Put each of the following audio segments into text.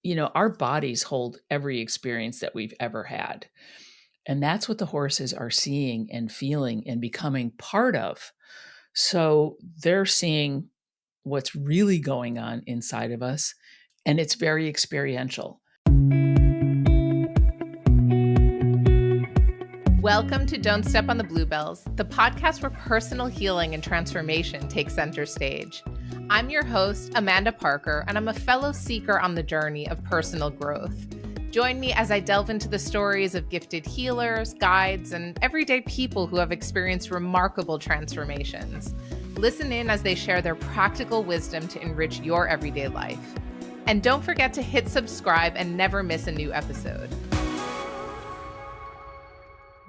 our bodies hold every experience that we've ever had. And that's what the horses are seeing and feeling and becoming part of. So they're seeing what's really going on inside of us, and it's very experiential. Welcome to Don't Step on the Bluebells, the podcast where personal healing and transformation take center stage. I'm your host, Amanda Parker, and I'm a fellow seeker on the journey of personal growth. Join me as I delve into the stories of gifted healers, guides, and everyday people who have experienced remarkable transformations. Listen in as they share their practical wisdom to enrich your everyday life. And don't forget to hit subscribe and never miss a new episode.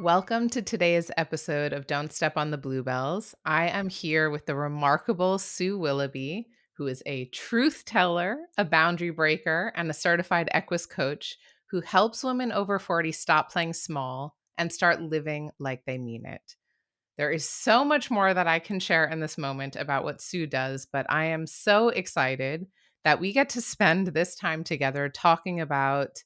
Welcome to today's episode of Don't Step on the Bluebells. I am here with the remarkable Sue Willoughby, who is a truth teller, a boundary breaker, and a certified Equus coach who helps women over 40 stop playing small and start living like they mean it. There is so much more that I can share in this moment about what Sue does, but I am so excited that we get to spend this time together talking about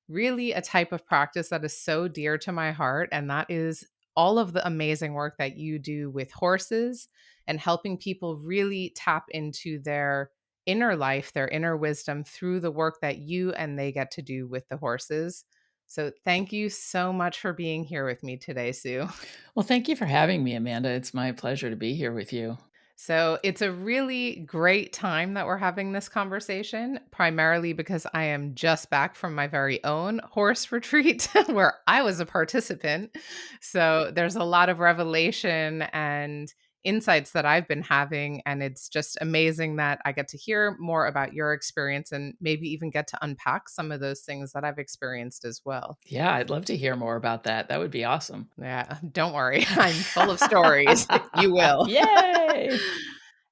really a type of practice that is so dear to my heart. And that is all of the amazing work that you do with horses and helping people really tap into their inner life, their inner wisdom through the work that you and they get to do with the horses. So thank you so much for being here with me today, Sue. Well, thank you for having me, Amanda. It's my pleasure to be here with you. So it's a really great time that we're having this conversation, primarily because I am just back from my very own horse retreat where I was a participant. So there's a lot of revelation and insights that I've been having. And it's just amazing that I get to hear more about your experience and maybe even get to unpack some of those things that I've experienced as well. Yeah, I'd love to hear more about that. That would be awesome. Yeah, don't worry. I'm full of stories. You will. Yay!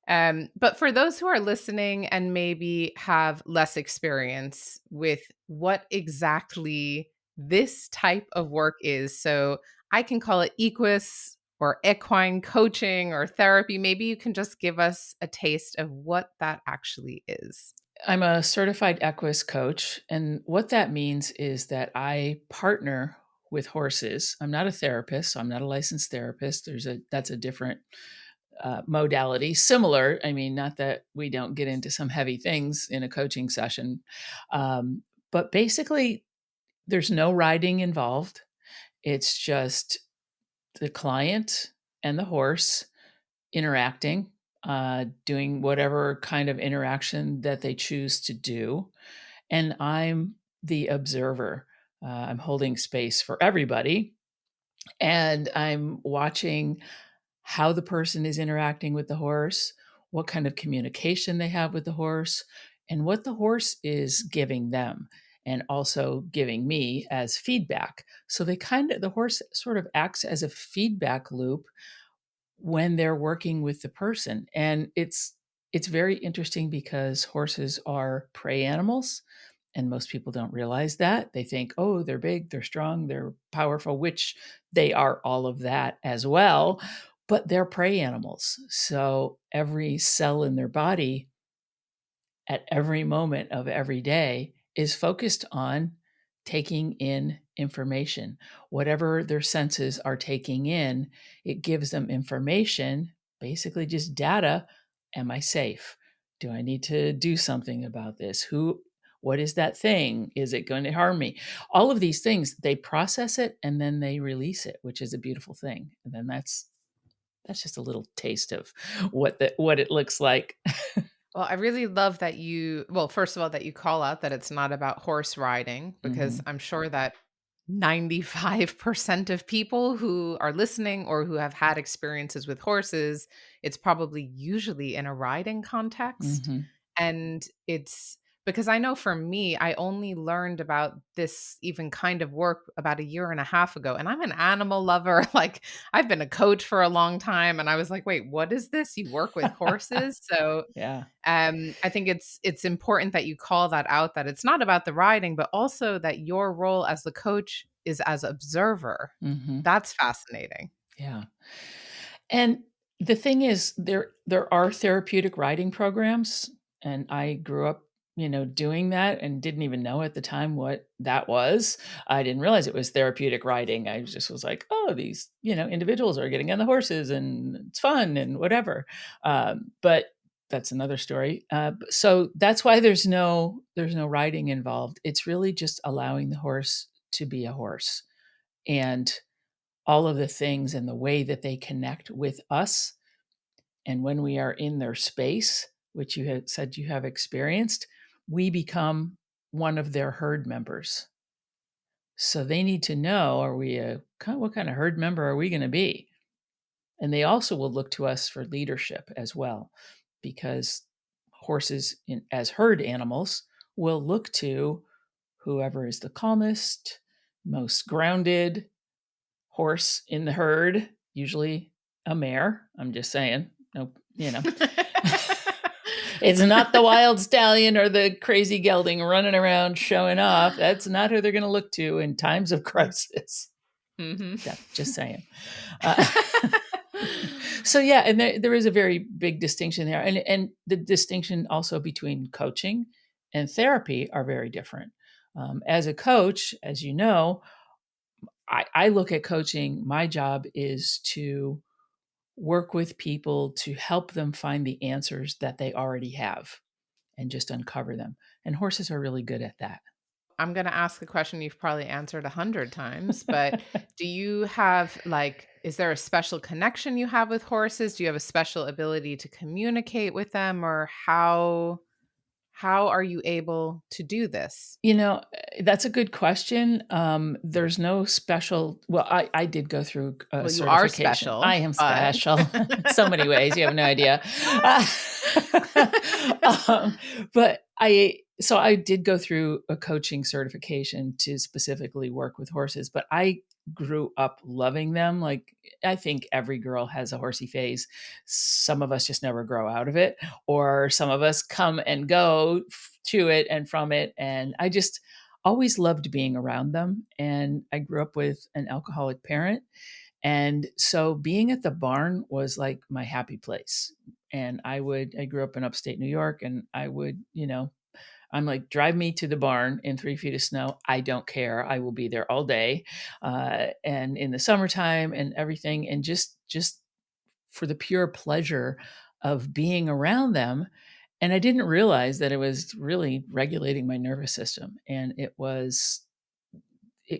But for those who are listening and maybe have less experience with what exactly this type of work is, so I can call it equus or equine coaching or therapy. Maybe you can just give us a taste of what that actually is. I'm a certified Equus coach, and what that means is that I partner with horses. I'm not a therapist, so I'm not a licensed therapist. That's a different modality. Similar, I mean, not that we don't get into some heavy things in a coaching session, but basically, there's no riding involved. It's just the client and the horse interacting, doing whatever kind of interaction that they choose to do. And I'm the observer. I'm holding space for everybody. And I'm watching how the person is interacting with the horse, what kind of communication they have with the horse, and what the horse is giving them and also giving me as feedback. So the horse sort of acts as a feedback loop when they're working with the person. And it's very interesting because horses are prey animals, and most people don't realize that. They think, "Oh, they're big, they're strong, they're powerful," which they are all of that as well, but they're prey animals. So every cell in their body at every moment of every day is focused on taking in information. Whatever their senses are taking in, it gives them information, basically just data. Am I safe? Do I need to do something about this? What is that thing? Is it going to harm me? All of these things, they process it and then they release it, which is a beautiful thing. And then that's just a little taste of what it looks like. Well, I really love that first of all, that you call out that it's not about horse riding, because Mhm. I'm sure that 95% of people who are listening or who have had experiences with horses, it's probably usually in a riding context. Mhm. And it's because I know for me, I only learned about this even kind of work about a year and a half ago. And I'm an animal lover. Like, I've been a coach for a long time. And I was like, wait, what is this? You work with horses? So Yeah. I think it's important that you call that out, that it's not about the riding, but also that your role as the coach is as observer. Mhm. That's fascinating. Yeah. And the thing is there are therapeutic riding programs, and I grew up doing that and didn't even know at the time what that was. I didn't realize it was therapeutic riding. I just was like, oh, these, individuals are getting on the horses and it's fun and whatever. But that's another story. So that's why there's no riding involved. It's really just allowing the horse to be a horse, and all of the things and the way that they connect with us. And when we are in their space, which you had said you have experienced, we become one of their herd members. So they need to know, what kind of herd member are we going to be? And they also will look to us for leadership as well, because horses as herd animals will look to whoever is the calmest, most grounded horse in the herd, usually a mare. I'm just saying. Nope, It's not the wild stallion or the crazy gelding running around showing off. That's not who they're going to look to in times of crisis. Mhm. Yeah, just saying. Uh, so yeah, and there is a very big distinction there, and the distinction also between coaching and therapy are very different. As a coach, as you know, I look at coaching. My job is to work with people to help them find the answers that they already have and just uncover them. And horses are really good at that. I'm gonna ask a question you've probably answered 100 times, but do you have, like, is there a special connection you have with horses? Do you have a special ability to communicate with them, or how are you able to do this? That's a good question. There's no special. Well, I did go through a Well, you are certification. I special, am but special in so many ways. You have no idea. Uh, um, but I did go through a coaching certification to specifically work with horses. But I grew up loving them. Like, I think every girl has a horsey phase. Some of us just never grow out of it, or some of us come and go to it and from it. And I just always loved being around them. And I grew up with an alcoholic parent. And so being at the barn was like my happy place. And I grew up in upstate New York, and I would, I'm like, drive me to the barn in 3 feet of snow. I don't care. I will be there all day. And in the summertime and everything. And just for the pure pleasure of being around them. And I didn't realize that it was really regulating my nervous system. And it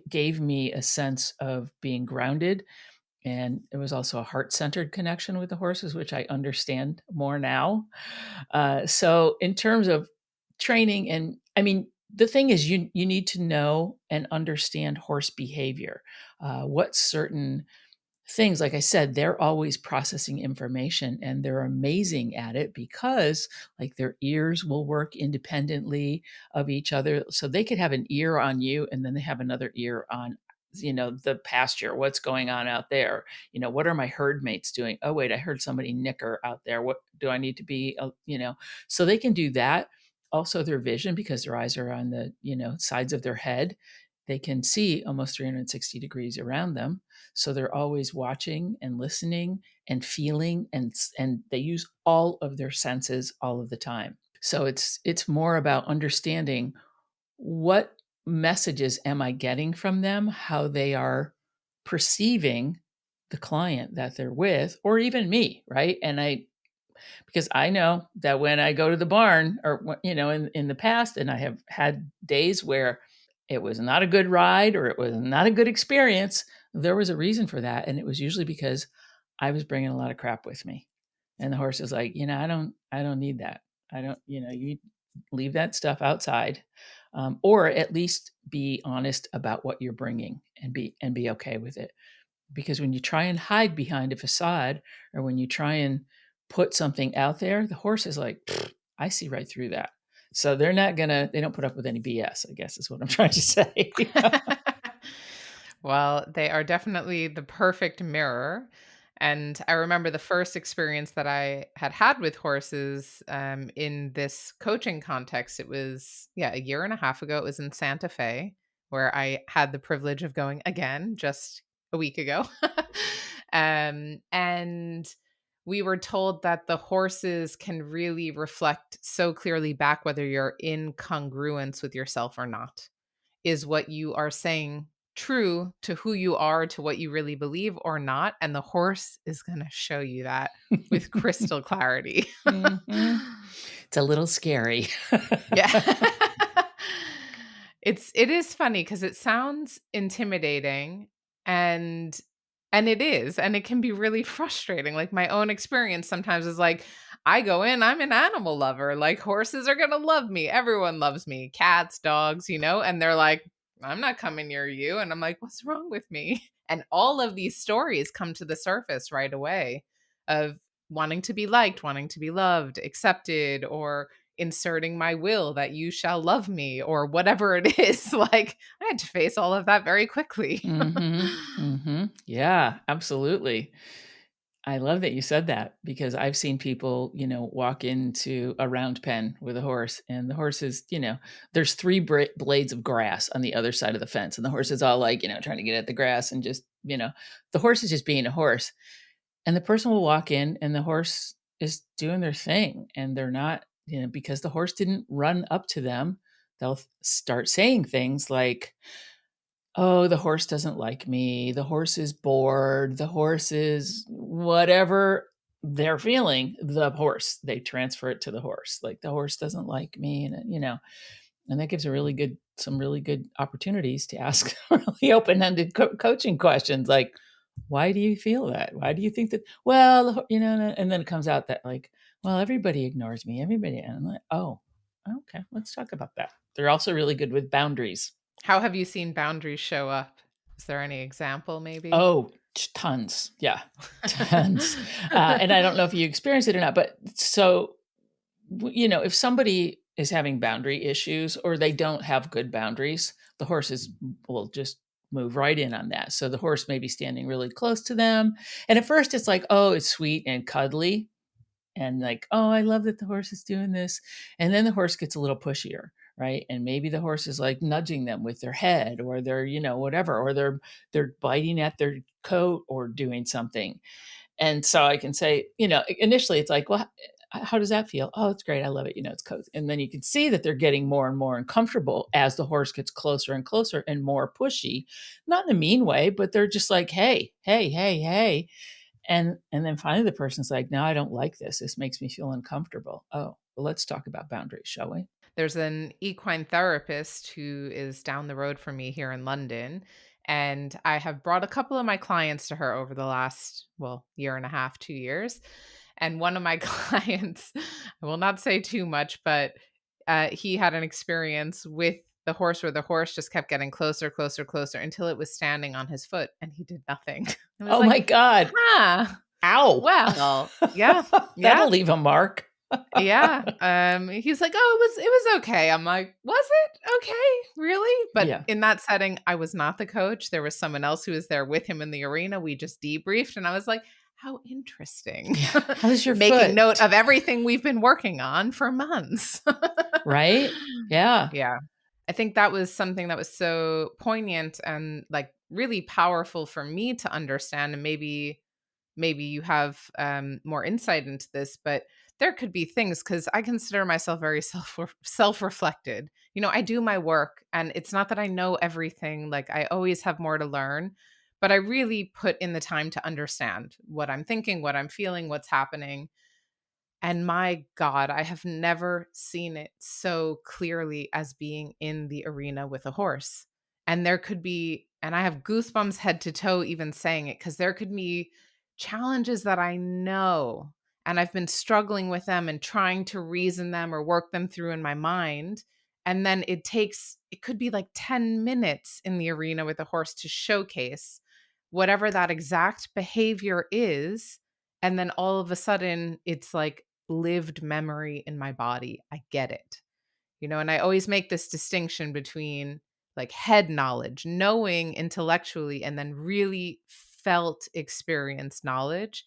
gave me a sense of being grounded. And it was also a heart centered connection with the horses, which I understand more now. So, in terms of training, and I mean, the thing is, you need to know and understand horse behavior. What certain things, like I said, they're always processing information, and they're amazing at it because, like, their ears will work independently of each other. So they could have an ear on you, and then they have another ear on the pasture. What's going on out there? What are my herd mates doing? Oh wait, I heard somebody nicker out there. What do I need to be? So they can do that. Also their vision, because their eyes are on the sides of their head, they can see almost 360 degrees around them. So they're always watching and listening and feeling, and they use all of their senses all of the time. So it's more about understanding, what messages am I getting from them, how they are perceiving the client that they're with, or even me, right? Because I know that when I go to the barn, or in the past, and I have had days where it was not a good ride or it was not a good experience, there was a reason for that, and it was usually because I was bringing a lot of crap with me. And the horse is like, I don't need that. I don't, you leave that stuff outside, or at least be honest about what you're bringing, and be okay with it. Because when you try and hide behind a facade, or when you try and put something out there, the horse is like, I see right through that. So they don't put up with any BS, I guess is what I'm trying to say. Well, they are definitely the perfect mirror. And I remember the first experience that I had with horses, in this coaching context. It was, yeah, a year and a half ago. It was in Santa Fe, where I had the privilege of going again just a week ago. And we were told that the horses can really reflect so clearly back whether you're in congruence with yourself or not. Is what you are saying true to who you are, to what you really believe or not? And the horse is going to show you that with crystal clarity. Mhm. It's a little scary. Yeah. It is funny because it sounds intimidating, and it is, and it can be really frustrating. Like, my own experience sometimes is like, I go in, I'm an animal lover, like, horses are gonna love me, everyone loves me, cats, dogs, and they're like, "I'm not coming near you," and I'm like, "What's wrong with me?" And all of these stories come to the surface right away of wanting to be liked, wanting to be loved, accepted, or inserting my will that you shall love me or whatever it is. Like, I had to face all of that very quickly. Mhm, mhm. Yeah, absolutely. I love that you said that because I've seen people, walk into a round pen with a horse, and the horse is, there's 3 blades of grass on the other side of the fence, and the horse is all like, trying to get at the grass and just, the horse is just being a horse. And the person will walk in and the horse is doing their thing, and they're not, because the horse didn't run up to them, they'll start saying things like, "Oh, the horse doesn't like me. The horse is bored. The horse is" whatever they're feeling, the horse, they transfer it to the horse. Like, "The horse doesn't like me," and that gives a really good some really good opportunities to ask really open-ended coaching questions like, "Why do you feel that? Why do you think that?" "Well, and then it comes out that like, "Well, everybody ignores me. Everybody," and I'm like, "Oh, okay, let's talk about that." They're also really good with boundaries. How have you seen boundaries show up? Is there any example maybe? Oh, tons. Yeah, tons. And I don't know if you experience it or not, but so, if somebody is having boundary issues or they don't have good boundaries, the horses will just move right in on that. So the horse may be standing really close to them. And at first it's like, oh, it's sweet and cuddly. And like, oh, I love that the horse is doing this. And then the horse gets a little pushier, right? And maybe the horse is like nudging them with their head or they're, whatever, or they're biting at their coat or doing something. And so I can say, initially it's like, well, how does that feel? Oh, it's great. I love it. It's cozy. And then you can see that they're getting more and more uncomfortable as the horse gets closer and closer and more pushy, not in a mean way, but they're just like, hey, hey, hey, hey. And then finally the person's like, "No, I don't like this. This makes me feel uncomfortable." Oh, well, let's talk about boundaries, shall we? There's an equine therapist who is down the road from me here in London. And I have brought a couple of my clients to her over the last, well, year and a half, 2 years. And one of my clients, I will not say too much, but he had an experience with the horse where the horse just kept getting closer, closer, closer until it was standing on his foot and he did nothing. It was Oh like, my god. huh, Ow. well, yeah, yeah. That'll leave a mark. Yeah, he's like, "Oh, it was okay." I'm like, "Was it okay? Really?" But Yeah. in that setting, I was not the coach. There was someone else who was there with him in the arena. We just debriefed, and I was like, "How interesting." Yeah. How's your Making foot? note of everything we've been working on for months. Right? Yeah. Yeah. I think that was something that was so poignant and, like, really powerful for me to understand, and maybe you have more insight into this, but there could be things because I consider myself very self-reflected. I do my work, and it's not that I know everything. Like, I always have more to learn, but I really put in the time to understand what I'm thinking, what I'm feeling, what's happening. And my God, I have never seen it so clearly as being in the arena with a horse. And there could be, and I have goosebumps head to toe even saying it, because there could be challenges that I know, and I've been struggling with them and trying to reason them or work them through in my mind. And then it could be like 10 minutes in the arena with a horse to showcase whatever that exact behavior is. And then all of a sudden, it's like lived memory in my body. I get it. And I always make this distinction between like head knowledge, knowing intellectually, and then really felt experience knowledge.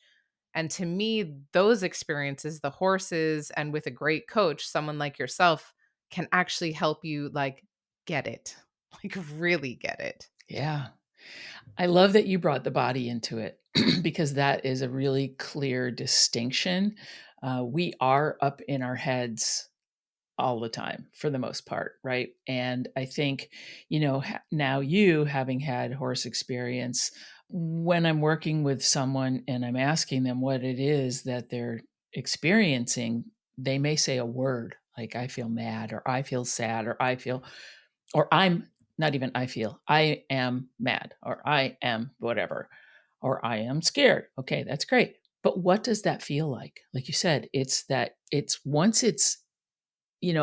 And to me, those experiences, the horses, and with a great coach, someone like yourself, can actually help you like get it, like really get it. Yeah. I love that you brought the body into it because that is a really clear distinction. We are up in our heads all the time for the most part, right? And I think, now you having had horse experience, when I'm working with someone and I'm asking them what it is that they're experiencing, they may say a word like, I feel mad, or I feel sad, or or I'm not even I feel, I am mad, or I am whatever, or I am scared. Okay, that's great. But what does that feel like? Like you said, it's once it's,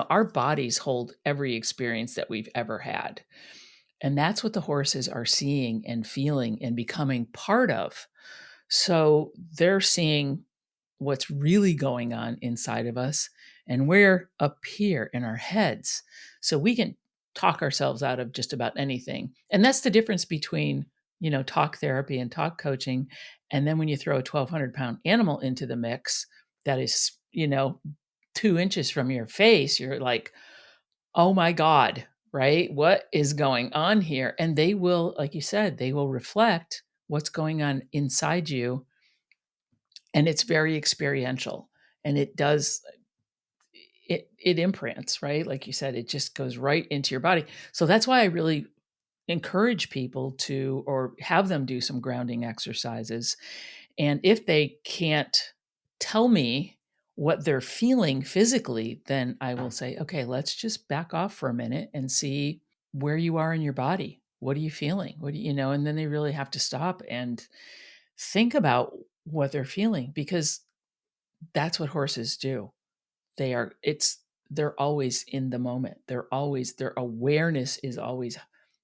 our bodies hold every experience that we've ever had. And that's what the horses are seeing and feeling and becoming part of. So they're seeing what's really going on inside of us. And we're up here in our heads. So we can talk ourselves out of just about anything. And that's the difference between, talk therapy and talk coaching. And then when you throw a 1,200-pound animal into the mix that is, 2 inches from your face, you're like, oh my God, right? What is going on here? And they will, like you said, they will reflect what's going on inside you. And it's very experiential. And it imprints, right? Like you said, it just goes right into your body. So that's why I really encourage people to, or have them do some grounding exercises. And if they can't tell me what they're feeling physically, then I will say, okay, let's just back off for a minute and see where you are in your body. What are you feeling? What do you know? And then they really have to stop and think about what they're feeling, because that's what horses do. They're always in the moment. Their awareness is always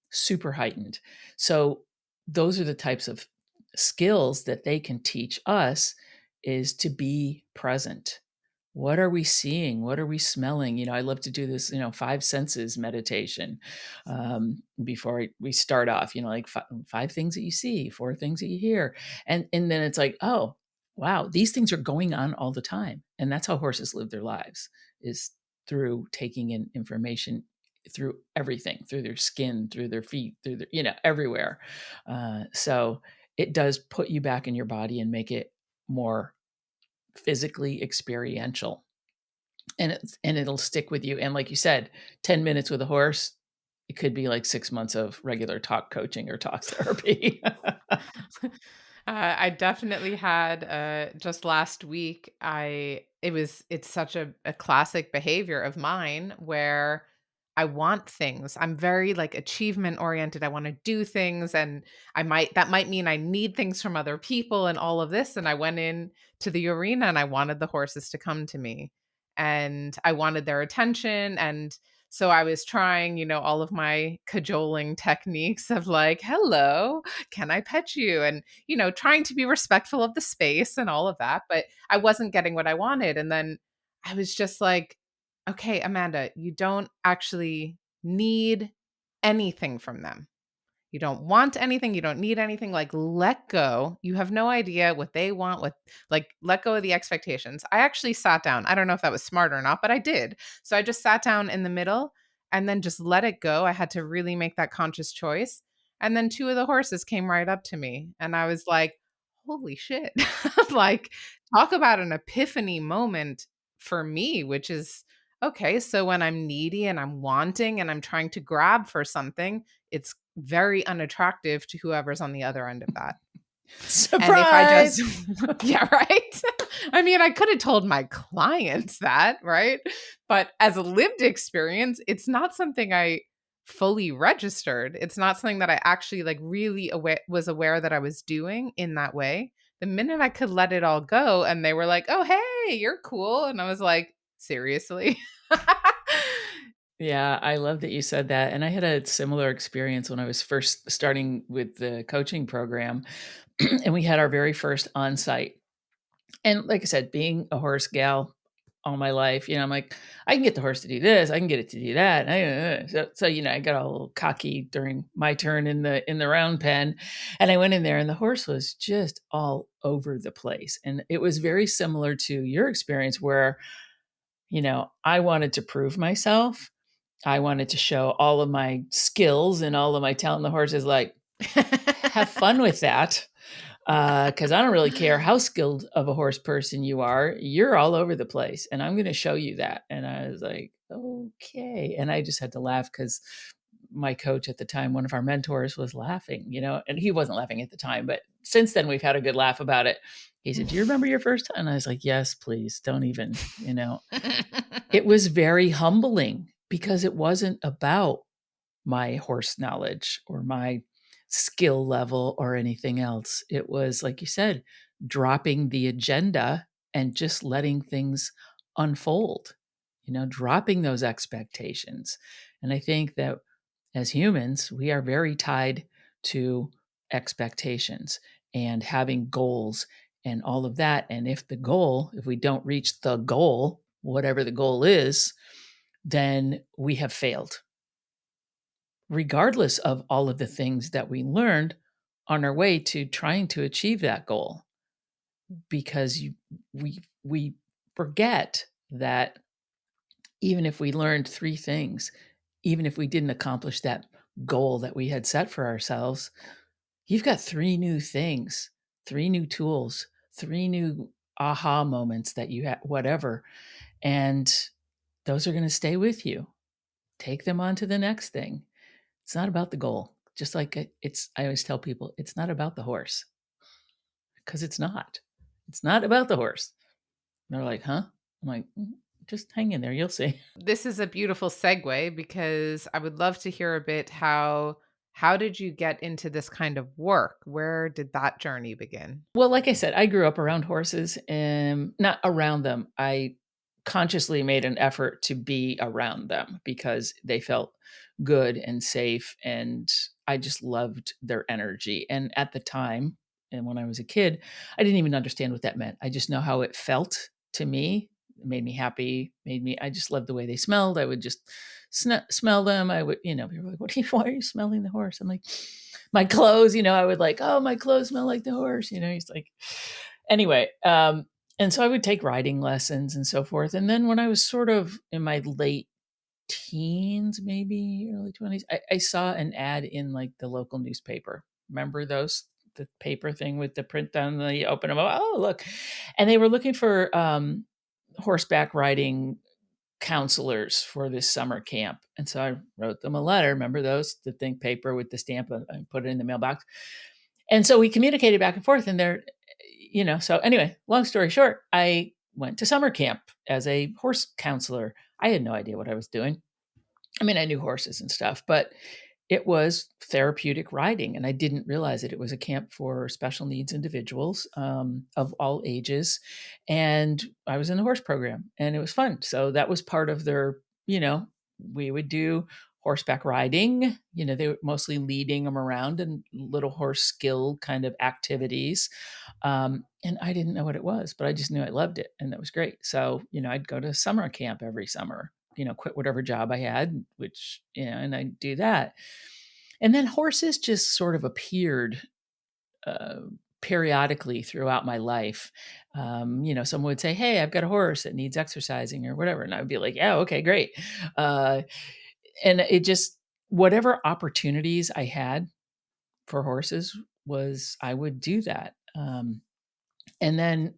super heightened. So those are the types of skills that they can teach us, is to be present. What are we seeing? What are we smelling? I love to do this, five senses meditation, before we start off, like five things that you see, four things that you hear. And then it's like, oh, wow, these things are going on all the time. And that's how horses live their lives, is through taking in information, through everything, through their skin, through their feet, through their, everywhere. So it does put you back in your body and make it more physically experiential, and it'll stick with you. And like you said, 10 minutes with a horse, it could be like 6 months of regular talk coaching or talk therapy. I definitely had just last week. It's such a classic behavior of mine where I want things. I'm very like achievement oriented. I want to do things, and that might mean I need things from other people and all of this. And I went in to the arena and I wanted the horses to come to me, and I wanted their attention. And so I was trying, all of my cajoling techniques of like, hello, can I pet you? And, trying to be respectful of the space and all of that. But I wasn't getting what I wanted. And then I was just like, okay, Amanda, you don't actually need anything from them. You don't want anything, you don't need anything, like, let go. You have no idea what they want, let go of the expectations. I actually sat down. I don't know if that was smart or not, but I did. So I just sat down in the middle and then just let it go. I had to really make that conscious choice. And then 2 of the horses came right up to me, and I was like, "Holy shit." Like, talk about an epiphany moment for me, which is, okay, so when I'm needy and I'm wanting and I'm trying to grab for something, it's very unattractive to whoever's on the other end of that. And if I just Surprise. yeah, right? I mean, I could have told my clients that, right? But as a lived experience, it's not something I fully registered. It's not something that I actually like really was aware that I was doing in that way. The minute I could let it all go and they were like, "Oh, hey, you're cool." And I was like, "Seriously?" Yeah, I love that you said that. And I had a similar experience when I was first starting with the coaching program. And we had our very first on-site. And like I said, being a horse gal all my life, I'm like, I can get the horse to do this, I can get it to do that. So I got a little cocky during my turn in the round pen, and I went in there, and the horse was just all over the place. And it was very similar to your experience, where I wanted to prove myself. I wanted to show all of my skills and all of my talent. The horse is like, Have fun with that. Because I don't really care how skilled of a horse person you are. You're all over the place, and I'm going to show you that. And I was like, okay. And I just had to laugh because my coach at the time, one of our mentors, was laughing, and he wasn't laughing at the time, but since then we've had a good laugh about it. He said, "Do you remember your first time?" And I was like, "Yes, please. Don't even. It was very humbling because it wasn't about my horse knowledge or my skill level or anything else. It was, like you said, dropping the agenda and just letting things unfold, dropping those expectations. And I think that as humans, we are very tied to expectations and having goals and all of that. And if we don't reach the goal, whatever the goal is, then we have failed regardless of all of the things that we learned on our way to trying to achieve that goal, because we forget that even if we learned three things, even if we didn't accomplish that goal that we had set for ourselves, you've got three new things, three new tools, three new aha moments that you had, whatever, and those are going to stay with you. Take them on to the next thing. It's not about the goal. Just like I always tell people, it's not about the horse, because it's not. It's not about the horse. And they're like, huh? I'm like, just hang in there. You'll see. This is a beautiful segue because I would love to hear a bit how did you get into this kind of work? Where did that journey begin? Well, like I said, I grew up around horses and not around them. I consciously made an effort to be around them because they felt good and safe. And I just loved their energy. And at the time, and when I was a kid, I didn't even understand what that meant. I just know how it felt to me. It made me happy, I just loved the way they smelled. I would just smell them. I would, people were like, why are you smelling the horse? I'm like, my clothes, I would like, oh, my clothes smell like the horse, he's like, anyway. And so I would take riding lessons and so forth. And then when I was sort of in my late teens, maybe early 20s, I saw an ad in like the local newspaper. Remember those? The paper thing with the print down, you open them up. Oh, look. And they were looking for horseback riding counselors for this summer camp. And so I wrote them a letter. Remember those? The think paper with the stamp, I put it in the mailbox. And so we communicated back and forth, and so anyway, long story short, I went to summer camp as a horse counselor. I had no idea what I was doing. I mean, I knew horses and stuff, but it was therapeutic riding, and I didn't realize it. It was a camp for special needs individuals of all ages, and I was in the horse program, and it was fun. So that was part of their, we would do horseback riding. They were mostly leading them around and little horse skill kind of activities. And I didn't know what it was, but I just knew I loved it, and that was great. So, I'd go to summer camp every summer, quit whatever job I had, which, and I'd do that. And then horses just sort of appeared uh, periodically throughout my life. Someone would say, "Hey, I've got a horse that needs exercising or whatever." And I would be like, "Yeah, okay, great." Uh, and it just, whatever opportunities I had for horses I would do that. And then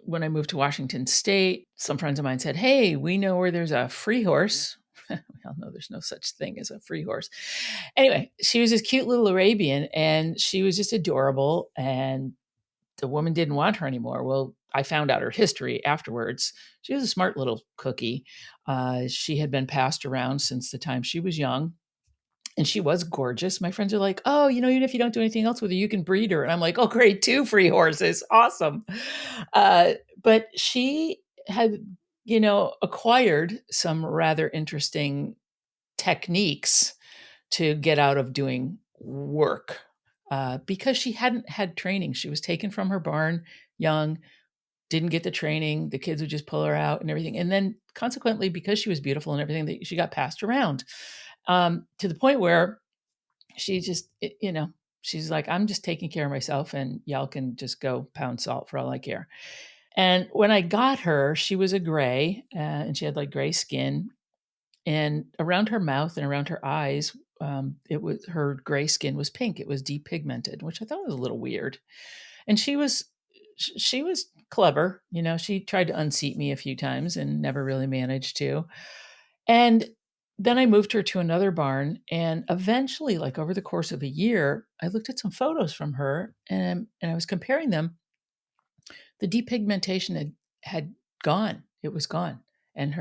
when I moved to Washington State, some friends of mine said, "Hey, we know where there's a free horse." We all know there's no such thing as a free horse. Anyway, she was this cute little Arabian, and she was just adorable. And the woman didn't want her anymore. Well, I found out her history afterwards. She was a smart little cookie. She had been passed around since the time she was young. And she was gorgeous. My friends are like, "Oh, even if you don't do anything else with her, you can breed her." And I'm like, "Oh, great, 2 free horses. Awesome." Uh, but she had, acquired some rather interesting techniques to get out of doing work, because she hadn't had training. She was taken from her barn young, didn't get the training. The kids would just pull her out and everything. And then consequently, because she was beautiful and everything, she got passed around, to the point where she just, she's like, "I'm just taking care of myself, and y'all can just go pound salt for all I care." And when I got her, she was a gray, and she had like gray skin. and around her mouth and around her eyes, it was her gray skin was pink. It was depigmented, which I thought was a little weird. And she was clever. She tried to unseat me a few times and never really managed to. And then I moved her to another barn, and eventually, like over the course of a year, I looked at some photos from her, and I was comparing them. The depigmentation had gone. It was gone. And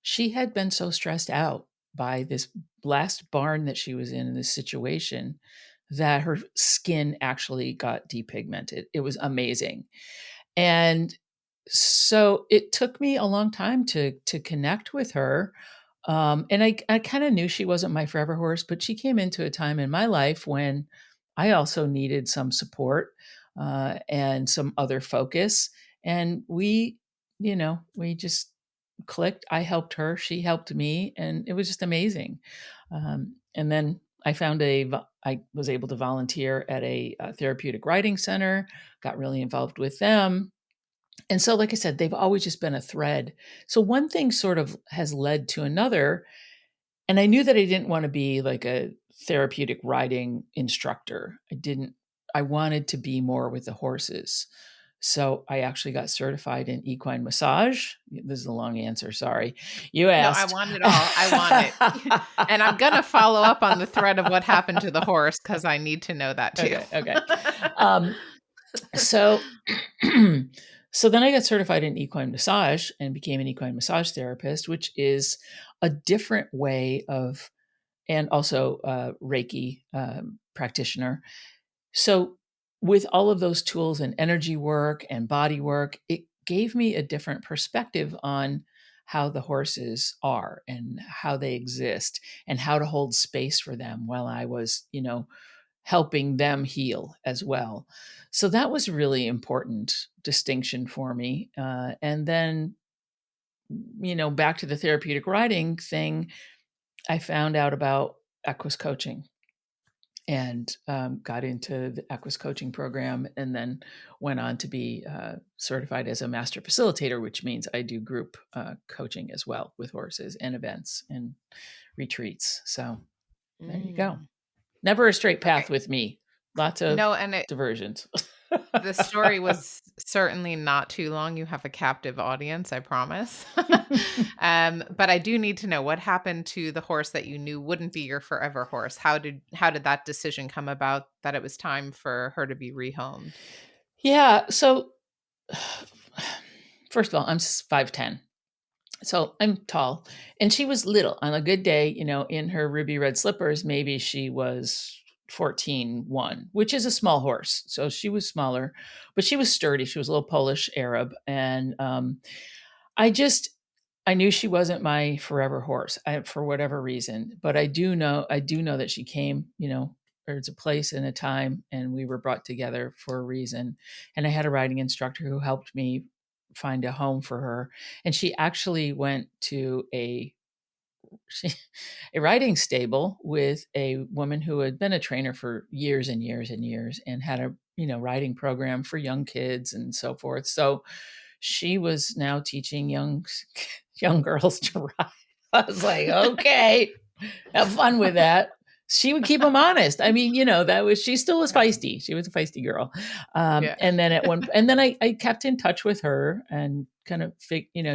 she had been so stressed out by this last barn that she was in this situation, that her skin actually got depigmented. It was amazing. And so it took me a long time to connect with her. And I kind of knew she wasn't my forever horse, but she came into a time in my life when I also needed some support, and some other focus. And we just clicked. I helped her, she helped me, and it was just amazing. And then I was able to volunteer at a therapeutic riding center, got really involved with them. And so, like I said, they've always just been a thread. So one thing sort of has led to another. And I knew that I didn't want to be like a therapeutic riding instructor. I wanted to be more with the horses. So I actually got certified in equine massage. This is a long answer. Sorry. You No, I asked. want it all. I want it. And I'm gonna follow up on the thread of what happened to the horse because I need to know that too. Okay. Okay. Um, so so then I got certified in equine massage and became an equine massage therapist, which is a different way of, and also Reiki practitioner. So with all of those tools and energy work and body work, it gave me a different perspective on how the horses are and how they exist and how to hold space for them while I was, helping them heal as well. So that was a really important distinction for me. And then, back to the therapeutic riding thing, I found out about Equus coaching and got into the Equus coaching program, and then went on to be certified as a master facilitator, which means I do group coaching as well with horses and events and retreats. So there you go. Mm, Never a straight okay. path with me. Lots of No, and diversions. the story was certainly not too long. You have a captive audience, I promise. But I do need to know what happened to the horse that you knew wouldn't be your forever horse. How did that decision come about that it was time for her to be rehomed? Yeah. So, first of all, I'm 5'10". So I'm tall. And she was little. On a good day, in her ruby red slippers, maybe she was 14'1", which is a small horse. So she was smaller, but she was sturdy. She was a little Polish Arab. And I just, I knew she wasn't my forever horse, for whatever reason. But I do know that she came, there's a place and a time, and we were brought together for a reason. And I had a riding instructor who helped me find a home for her. And she actually went to she, a riding stable with a woman who had been a trainer for years and years and years, and had a riding program for young kids and so forth. So she was now teaching young girls to ride. I was like, okay, have fun with that. She would keep them honest. I mean, she still was Yeah. feisty. She was a feisty girl. Yeah. And then I kept in touch with her and kind of,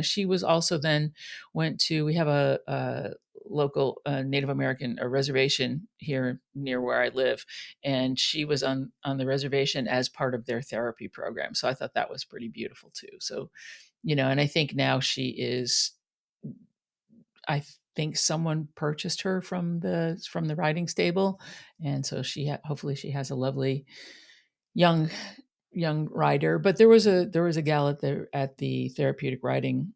she was also then we have a local Native American a reservation here near where I live. And she was on the reservation as part of their therapy program. So I thought that was pretty beautiful too. So, and I think now I think someone purchased her from the riding stable, and so hopefully she has a lovely young young rider. But there was a gal at the therapeutic riding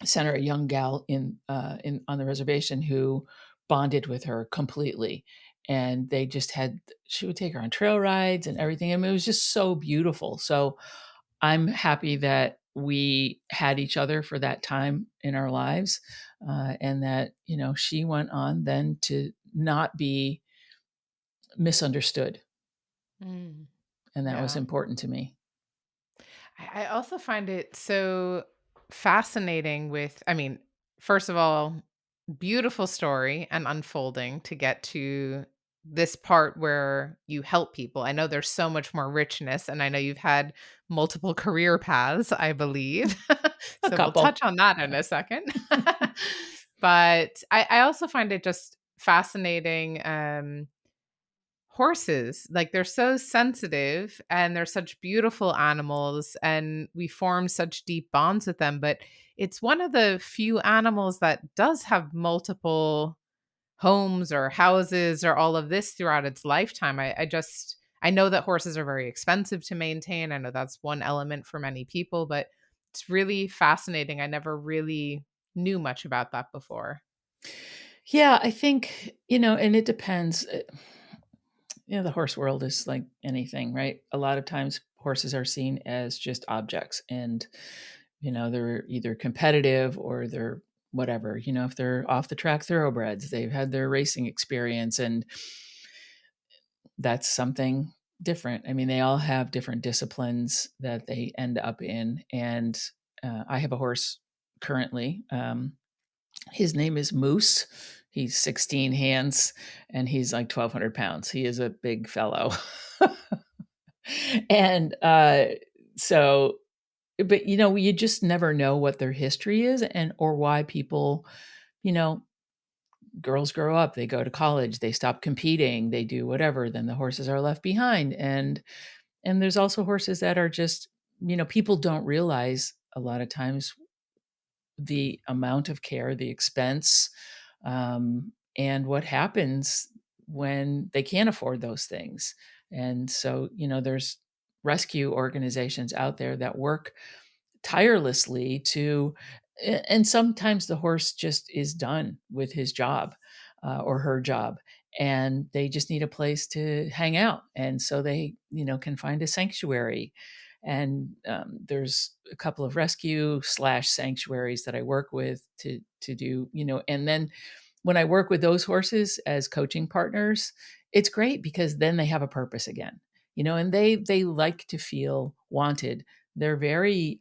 center, a young gal in on the reservation who bonded with her completely, and she would take her on trail rides and everything. I mean, it was just so beautiful. So I'm happy that we had each other for that time in our lives, and that she went on then to not be misunderstood, Mm, and that was yeah. important to me. I also find it so fascinating with, I mean, first of all, Beautiful story and unfolding to get to this part where you help people. I know there's so much more richness, and I know you've had multiple career paths, I believe. A So we'll touch couple. on that in a second. But I also find it just fascinating. Horses, like, they're so sensitive and they're such beautiful animals, and we form such deep bonds with them, but it's one of the few animals that does have multiple homes or houses or all of this throughout its lifetime. I know that horses are very expensive to maintain. I know that's one element for many people, but it's really fascinating. I never really knew much about that before. Yeah, I think, and it depends. The horse world is like anything, right? A lot of times horses are seen as just objects and, they're either competitive or they're whatever, if they're off the track thoroughbreds, they've had their racing experience and that's something different. I mean, they all have different disciplines that they end up in. And I have a horse currently. His name is Moose. He's 16 hands and he's like 1,200 pounds. He is a big fellow. And so, but you just never know what their history is and or why people, you know, girls grow up, they go to college, they stop competing, they do whatever, then the horses are left behind. And there's also horses that are just, people don't realize a lot of times the amount of care, the expense, and what happens when they can't afford those things. And so, there's rescue organizations out there that work tirelessly and sometimes the horse just is done with his job or her job and they just need a place to hang out and so they can find a sanctuary and there's a couple of rescue slash sanctuaries that I work with to do and then when I work with those horses as coaching partners it's great because then they have a purpose again and they like to feel wanted. They're very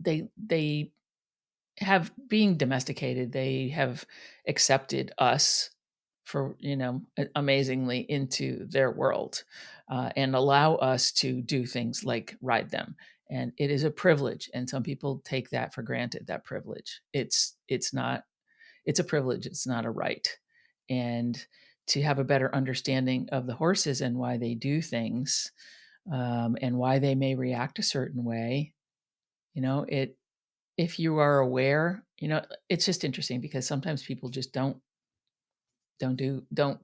they have being domesticated, they have accepted us for, amazingly into their world, and allow us to do things like ride them. And it is a privilege, and some people take that for granted, that privilege. It's not it's a privilege, it's not a right. And to have a better understanding of the horses and why they do things, and why they may react a certain way, it if you are aware, it's just interesting because sometimes people just don't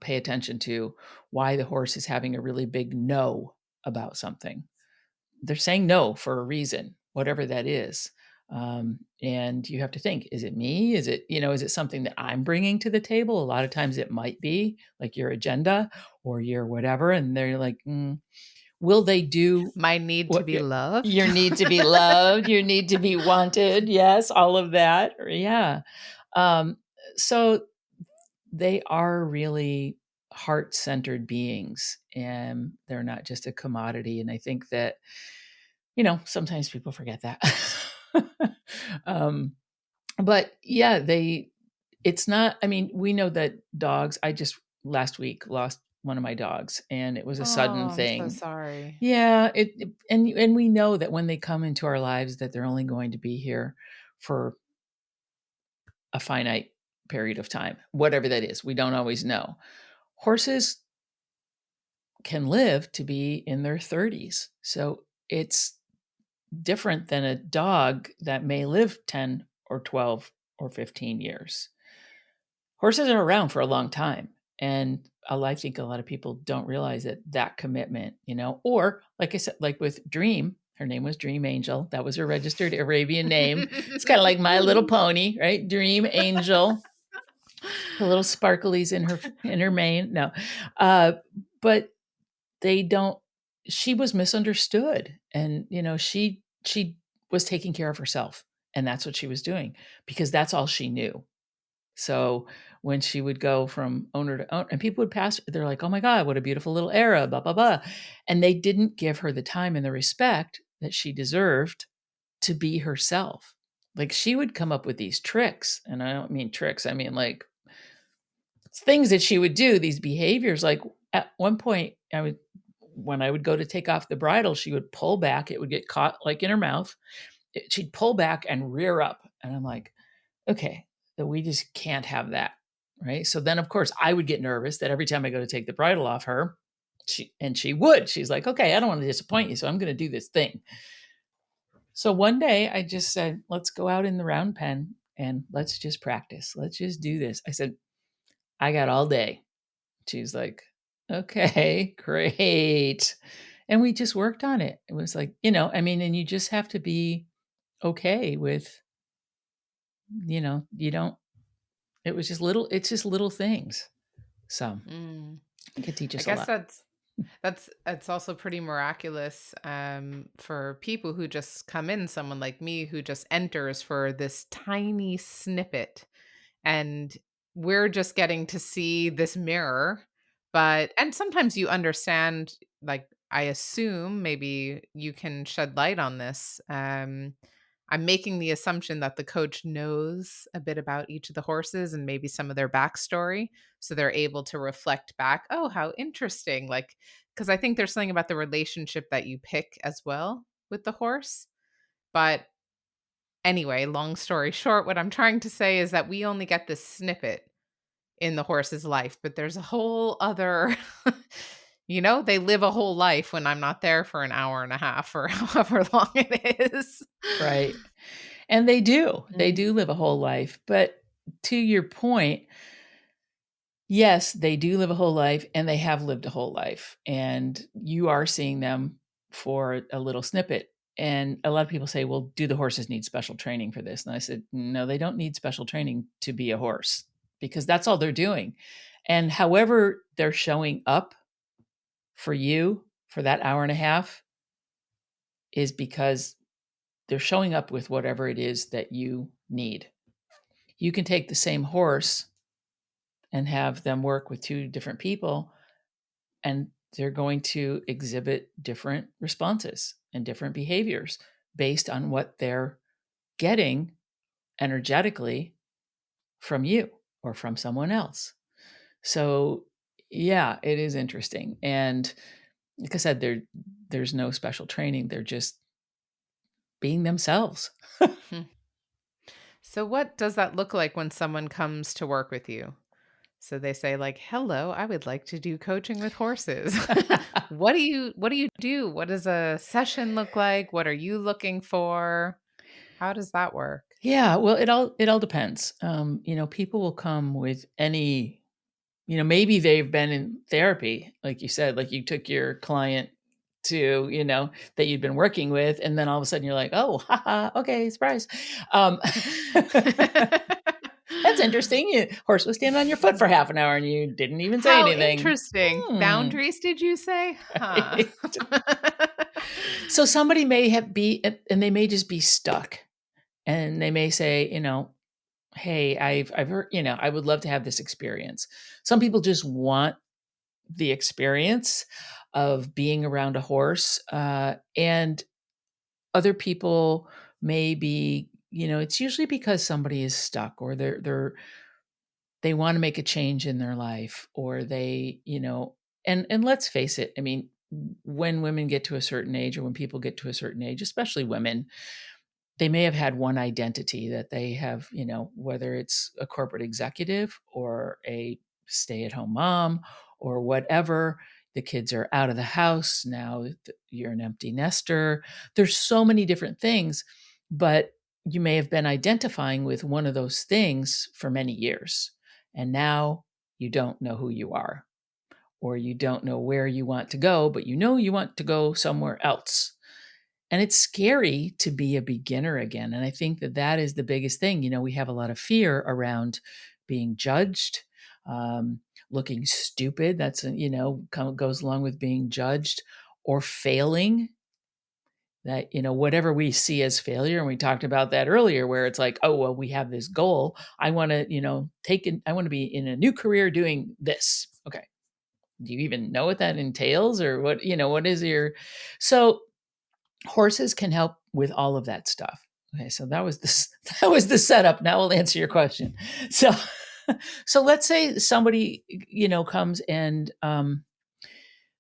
pay attention to why the horse is having a really big no about something. They're saying no for a reason, whatever that is. And you have to think, is it me? Is it something that I'm bringing to the table? A lot of times it might be like your agenda or your whatever. And they're like, will they do My need to what be loved. your need to be loved, your need to be wanted. Yes, all of that. Yeah. Um, so they are really heart-centered beings and they're not just a commodity. And I think that, sometimes people forget that. um, but yeah, it's not, I mean, we know that dogs, I just last week lost one of my dogs and it was a sudden Oh, I'm so thing. sorry. Yeah, and we know that when they come into our lives that they're only going to be here for a finite period of time, whatever that is. We don't always know. Horses can live to be in their 30s. So it's different than a dog that may live 10 or 12 or 15 years. Horses are around for a long time. And I think a lot of people don't realize that commitment, or like I said, like with Dream, her name was Dream Angel. That was her registered Arabian name. It's kind of like My Little Pony, right? Dream Angel, her little sparklies in her mane. No, uh, but they don't. She was misunderstood, and she was taking care of herself, and that's what she was doing because that's all she knew. So when she would go from owner to owner, and people would pass, they're like, "Oh my God, what a beautiful little era!" Blah blah blah, and they didn't give her the time and the respect that she deserved to be herself. Like, she would come up with these tricks, and I don't mean tricks, I mean, like, things that she would do, these behaviors, like, at one point, when I would go to take off the bridle, she would pull back, it would get caught, like, in her mouth, she'd pull back and rear up, and I'm like, "Okay, we just can't have that," right? So then, of course, I would get nervous that every time I go to take the bridle off her, she would. She's like, "Okay, I don't wanna disappoint you, so I'm gonna do this thing." So one day I just said, "Let's go out in the round pen and let's just practice. Let's just do this." I said, "I got all day." She's like, "Okay, great." And we just worked on it. It was like, I mean, and you just have to be okay with, you don't it's just little things. So Mm. it could teach I us a guess lot. that's it's also pretty miraculous for people who just come in, someone like me who just enters for this tiny snippet, and we're just getting to see this mirror. But and sometimes you understand, like, I assume maybe you can shed light on this. I'm making the assumption that the coach knows a bit about each of the horses and maybe some of their backstory, so they're able to reflect back, oh, how interesting. Like, because I think there's something about the relationship that you pick as well with the horse. But anyway, long story short, what I'm trying to say is that we only get this snippet in the horse's life, but there's a whole other, they live a whole life when I'm not there for an hour and a half or however long it is. Right. And they do. They Mm. do live a whole life. But to your point, yes, they do live a whole life and they have lived a whole life. And you are seeing them for a little snippet. And a lot of people say, well, do the horses need special training for this? And I said, no, they don't need special training to be a horse because that's all they're doing. And however they're showing up for you for that hour and a half is because they're showing up with whatever it is that you need. You can take the same horse and have them work with two different people, and they're going to exhibit different responses and different behaviors based on what they're getting energetically from you or from someone else. So, yeah, it is interesting. And like I said, there's no special training. They're just being themselves. Hmm. So what does that look like when someone comes to work with you? So they say, like, "Hello, I would like to do coaching with horses." What do you do? What does a session look like? What are you looking for? How does that work? Yeah, well, it all depends. People will come with any, maybe they've been in therapy, like you said, like you took your client to, that you'd been working with, and then all of a sudden you're like, oh, haha, okay, surprise. Um, that's interesting. Horse was standing on your foot for half an hour and you didn't even say How anything. interesting. Hmm. Boundaries, did you say? Huh. Right. So somebody may and they may just be stuck, and they may say, hey, I've heard, I would love to have this experience. Some people just want the experience of being around a horse, and other people may be, it's usually because somebody is stuck or they want to make a change in their life, or and let's face it, I mean, when women get to a certain age, or when people get to a certain age, especially women, they may have had one identity that they have, whether it's a corporate executive or a stay-at-home mom or whatever. The kids are out of the house. Now you're an empty nester. There's so many different things, but you may have been identifying with one of those things for many years. And now you don't know who you are, or you don't know where you want to go, but you want to go somewhere else. And it's scary to be a beginner again. And I think that that is the biggest thing. We have a lot of fear around being judged, um, looking stupid. That's, goes along with being judged, or failing. That, whatever we see as failure. And we talked about that earlier, where it's like, oh, well, we have this goal. I want to, I want to be in a new career doing this. Okay. Do you even know what that entails, or what is your, so horses can help with all of that stuff. Okay, so that was the that was the setup. Now we'll answer your question. So, so let's say somebody, comes and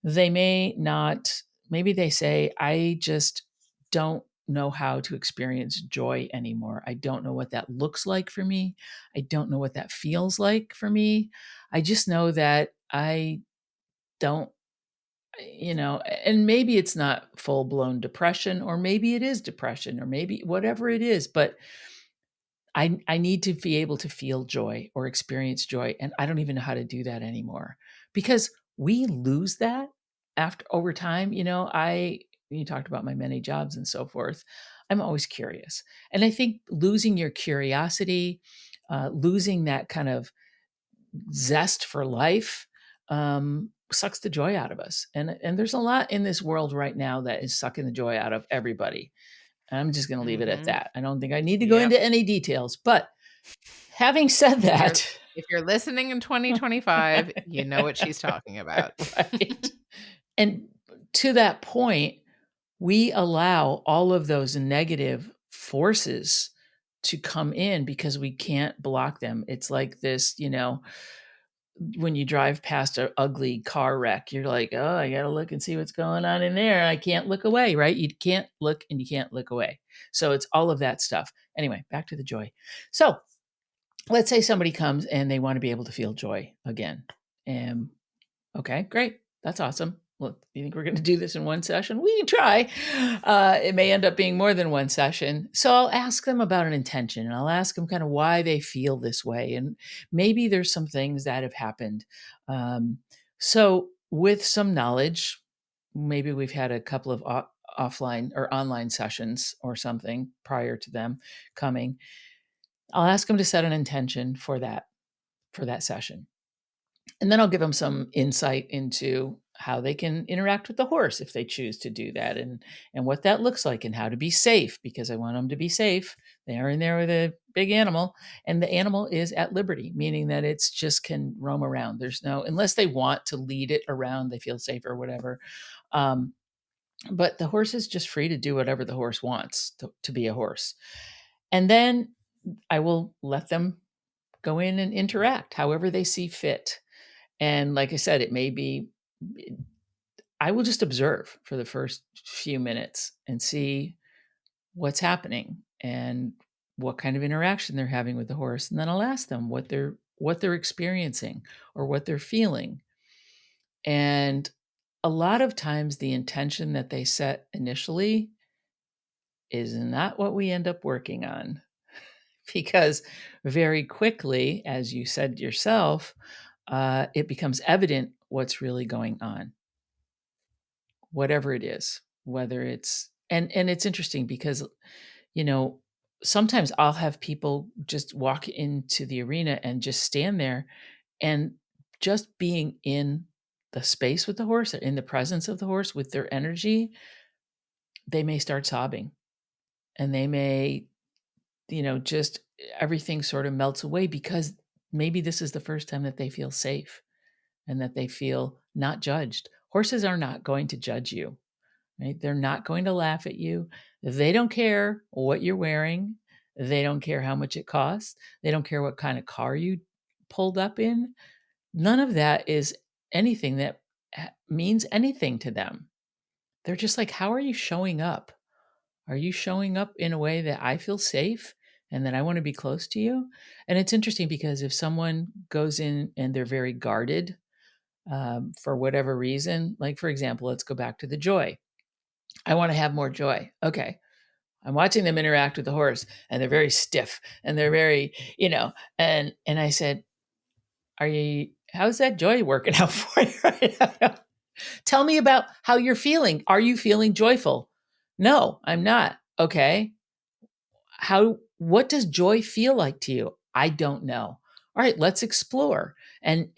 they may not. Maybe they say, "I just don't know how to experience joy anymore. I don't know what that looks like for me. I don't know what that feels like for me. I just know that I don't." And maybe it's not full blown depression, or maybe it is depression, or maybe whatever it is, but I need to be able to feel joy or experience joy, and I don't even know how to do that anymore because we lose that after over time. You talked about my many jobs and so forth. I'm always curious, and I think losing your curiosity, losing that kind of zest for life, sucks the joy out of us. And there's a lot in this world right now that is sucking the joy out of everybody. I'm just going to leave it at Mhm. that. I don't think I need to go Yep. into any details. But having said If you're that, if you're listening in 2025, you know what she's talking about. right. And to that point, we allow all of those negative forces to come in because we can't block them. It's like this, when you drive past an ugly car wreck, you're like, oh, I got to look and see what's going on in there. I can't look away, right? You can't look and you can't look away. So it's all of that stuff. Anyway, back to the joy. So let's say somebody comes and they want to be able to feel joy again. And okay, great. That's awesome. Look, you think we're going to do this in one session? We can try. It may end up being more than one session. So I'll ask them about an intention and I'll ask them kind of why they feel this way. And maybe there's some things that have happened. So, with some knowledge, maybe we've had a couple of offline or online sessions or something prior to them coming. I'll ask them to set an intention for that session. And then I'll give them some insight into how they can interact with the horse if they choose to do that, and what that looks like, and how to be safe, because I want them to be safe. They are in there with a big animal, and the animal is at liberty, meaning that it's just can roam around. There's no, unless they want to lead it around, they feel safe or whatever. Um, but the horse is just free to do whatever the horse wants to be a horse. And then I will let them go in and interact however they see fit. And like I said, it may be, I will just observe for the first few minutes and see what's happening and what kind of interaction they're having with the horse. And then I'll ask them what they're experiencing or what they're feeling. And a lot of times the intention that they set initially is not what we end up working on, because very quickly, as you said yourself, it becomes evident what's really going on, whatever it is, whether it's, and it's interesting because, you know, sometimes I'll have people just walk into the arena and just stand there, and just being in the space with the horse, or in the presence of the horse with their energy, they may start sobbing, and they may, just everything sort of melts away because maybe this is the first time that they feel safe and that they feel not judged. Horses are not going to judge you. Right? They're not going to laugh at you. They don't care what you're wearing. They don't care how much it costs. They don't care what kind of car you pulled up in. None of that is anything that means anything to them. They're just like, how are you showing up? Are you showing up in a way that I feel safe and that I want to be close to you? And it's interesting because if someone goes in and they're very guarded, for whatever reason, like for example, let's go back to the joy. I want to have more joy. Okay. I'm watching them interact with the horse and they're very stiff and they're very, and I said, how's that joy working out for you right now? Tell me about how you're feeling. Are you feeling joyful? No, I'm not. Okay. What does joy feel like to you? I don't know. All right, let's explore. And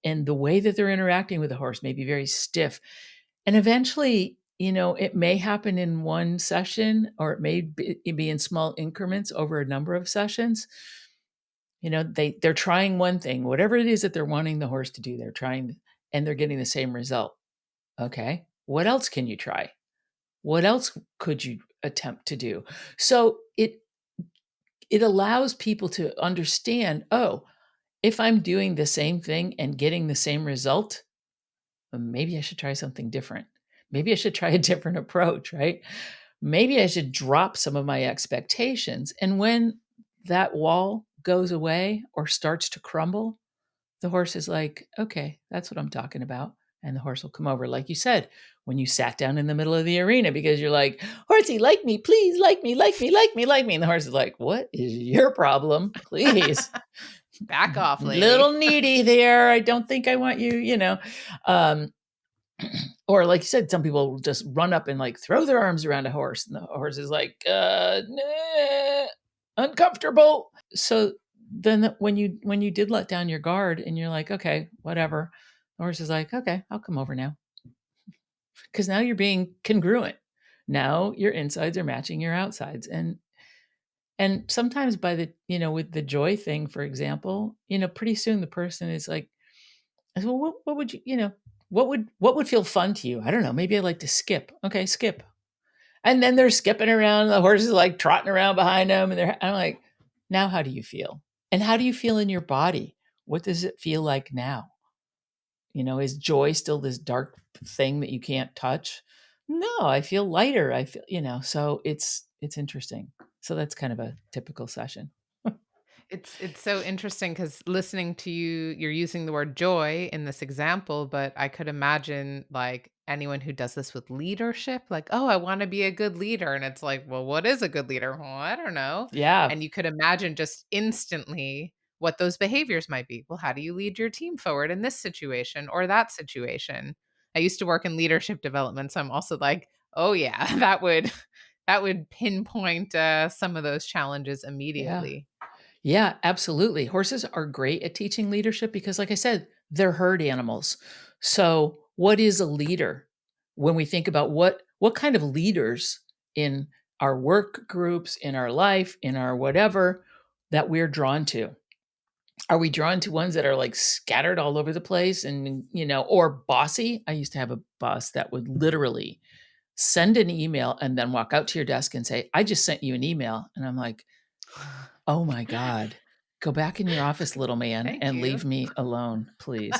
the way that they're interacting with the horse may be very stiff. And eventually, it may happen in one session, or it may be in small increments over a number of sessions. They're trying one thing, whatever it is that they're wanting the horse to do, they're trying, and they're getting the same result. Okay. What else can you try? What else could you attempt to do? So it it allows people to understand, oh, if I'm doing the same thing and getting the same result, maybe I should try something different. Maybe I should try a different approach, right? Maybe I should drop some of my expectations. And when that wall goes away or starts to crumble, the horse is like, okay, that's what I'm talking about. And the horse will come over. Like you said, when you sat down in the middle of the arena because you're like, horsey, like me, please, like me, like me, like me, like me. And the horse is like, what is your problem? Please. Back off, Little lady. needy there. I don't think I want you, Um, or like you said, some people will just run up and like throw their arms around a horse, and the horse is like, nah, uncomfortable. So then when you did let down your guard and you're like, okay, whatever, the horse is like, okay, I'll come over now. Because now you're being congruent. Now your insides are matching your outsides. And sometimes by the, with the joy thing, for example, pretty soon the person is like, well, what would what would feel fun to you? I don't know. Maybe I like to skip. Okay, skip. And then they're skipping around. The horse is like trotting around behind them. And I'm like, now how do you feel? And how do you feel in your body? What does it feel like now? Is joy still this dark thing that you can't touch? No, I feel lighter. I feel, so it's interesting. So that's kind of a typical session. It's so interesting because listening to you, you're using the word joy in this example, but I could imagine like anyone who does this with leadership, like, oh, I want to be a good leader. And it's like, well, what is a good leader? Well, I don't know. Yeah. And you could imagine just instantly what those behaviors might be. Well, how do you lead your team forward in this situation or that situation? I used to work in leadership development, so I'm also like, oh yeah, that would pinpoint some of those challenges Yeah. immediately. Yeah, absolutely. Horses are great at teaching leadership because, like I said, they're herd animals. So, what is a leader? When we think about what kind of leaders in our work groups, in our life, in our whatever that we're drawn to, are we drawn to ones that are like scattered all over the place and or bossy? I used to have a boss that would literally send an email and then walk out to your desk and say, "I just sent you an email," and I'm like, oh my god. Go back in your office, little man, Thank and you. leave me alone, please.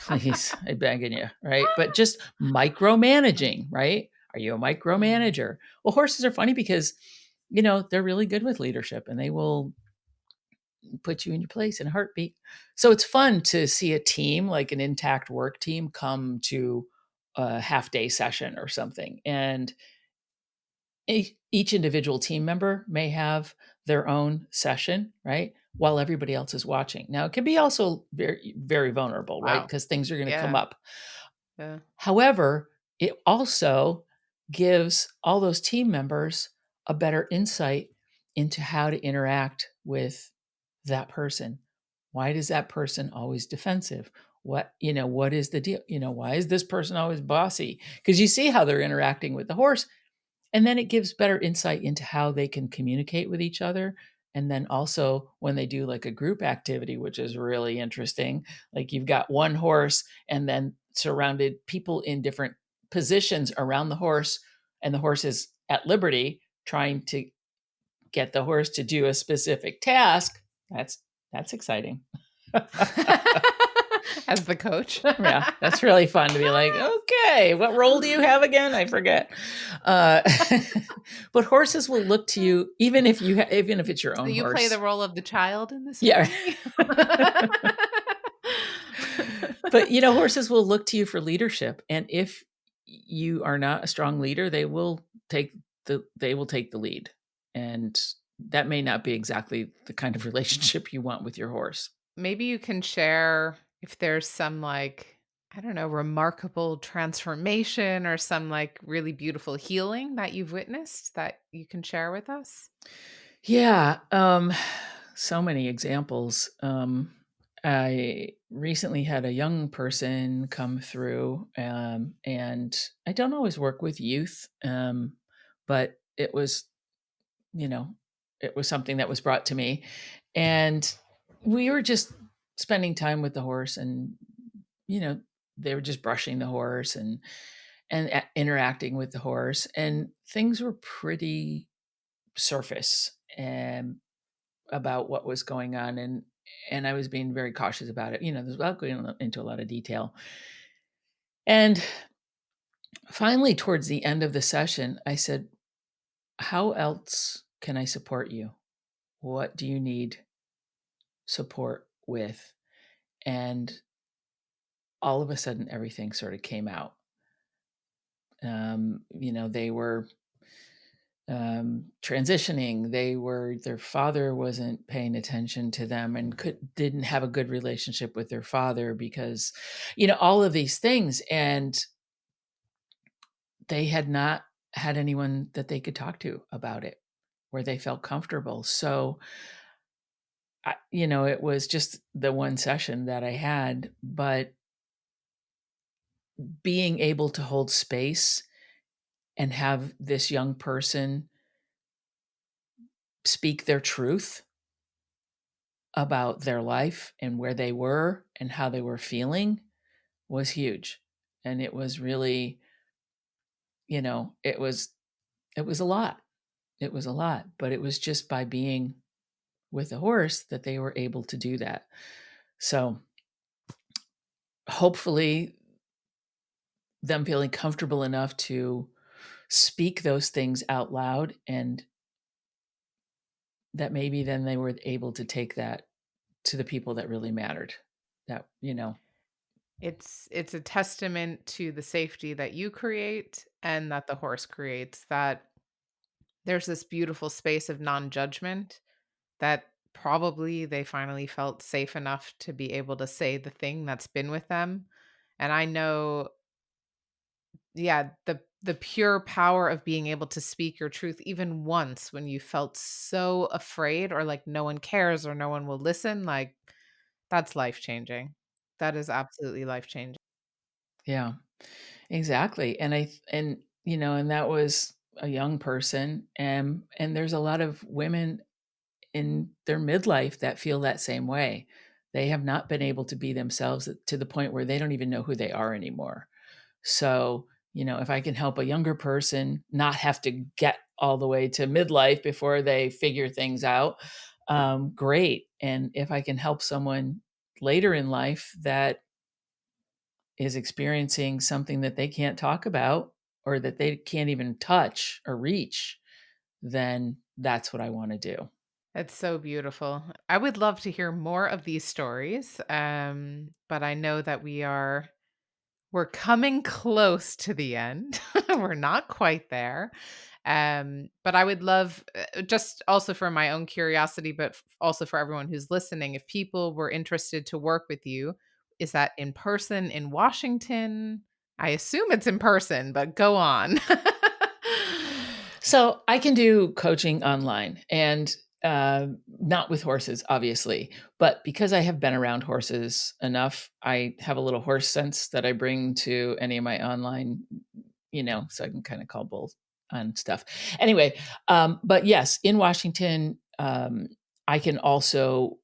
Please, I'm begging you, right? But just micromanaging, right? Are you a Mm. micromanager? Well, horses are funny because, they're really good with leadership and they will put you in your place in a heartbeat. So it's fun to see a team, like an intact work team, come to a half day session or something. And each individual team member may have their own session, right? While everybody else is watching. Now, it can be also very, very vulnerable, right? Wow. Because things are going to come Yeah, up. yeah. However, it also gives all those team members a better insight into how to interact with that person. Why does that person always defensive? What is the deal? Why is this person always bossy? Because you see how they're interacting with the horse, and then it gives better insight into how they can communicate with each other. And then also when they do like a group activity, which is really interesting, like you've got one horse and then surrounded people in different positions around the horse, and the horse is at liberty trying to get the horse to do a specific task. That's exciting. As the coach. Yeah, that's really fun to be like, okay, what role do you have again? I forget. Uh, but horses will look to you, even if it's your So own you play the horse. role of the child in the Yeah. ceremony? But horses will look to you for leadership, and if you are not a strong leader, they will take the lead, and that may not be exactly the kind of relationship you want with your horse. Maybe you can share if there's some, like, I don't know, remarkable transformation or some, like, really beautiful healing that you've witnessed that you can share with us? Yeah, so many examples. I recently had a young person come through, and I don't always work with youth, but you know, it was something that was brought to me, and we were just spending time with the horse, and you know, they were just brushing the horse and interacting with the horse, and things were pretty surface. and about what was going on, and I was being very cautious about it, without going into a lot of detail. And finally, towards the end of the session, I said, "How else can I support you? What do you need support with?" And all of a sudden, everything sort of came out. They were transitioning. Their father wasn't paying attention to them and didn't have a good relationship with their father because, all of these things. And they had not had anyone that they could talk to about it where they felt comfortable. So, it was just the one session that I had, but being able to hold space and have this young person speak their truth about their life and where they were and how they were feeling was huge. And it was really, it was a lot. It was a lot, but it was just by being with a horse that they were able to do that. So, hopefully them feeling comfortable enough to speak those things out loud, and that maybe then they were able to take that to the people that really mattered. That, It's a testament to the safety that you create and that the horse creates, that there's this beautiful space of non-judgment that probably they finally felt safe enough to be able to say the thing that's been with them. And I know, yeah, the pure power of being able to speak your truth even once when you felt so afraid or like no one cares or no one will listen, like that's life-changing. That is absolutely life-changing. yeah, exactly. And that was a young person, and there's a lot of women in their midlife that feel that same way. They have not been able to be themselves to the point where they don't even know who they are anymore. So, if I can help a younger person not have to get all the way to midlife before they figure things out, great. And if I can help someone later in life that is experiencing something that they can't talk about or that they can't even touch or reach, then that's what I want to do. It's so beautiful. I would love to hear more of these stories, but I know that we're coming close to the end. We're not quite there. But I would love, just also for my own curiosity, but also for everyone who's listening, if people were interested to work with you, is that in person in Washington? I assume it's in person, but go on. So I can do coaching online and not with horses, obviously, but because I have been around horses enough, I have a little horse sense that I bring to any of my online, so I can kind of call both on stuff. Anyway, but yes, in Washington, I can also,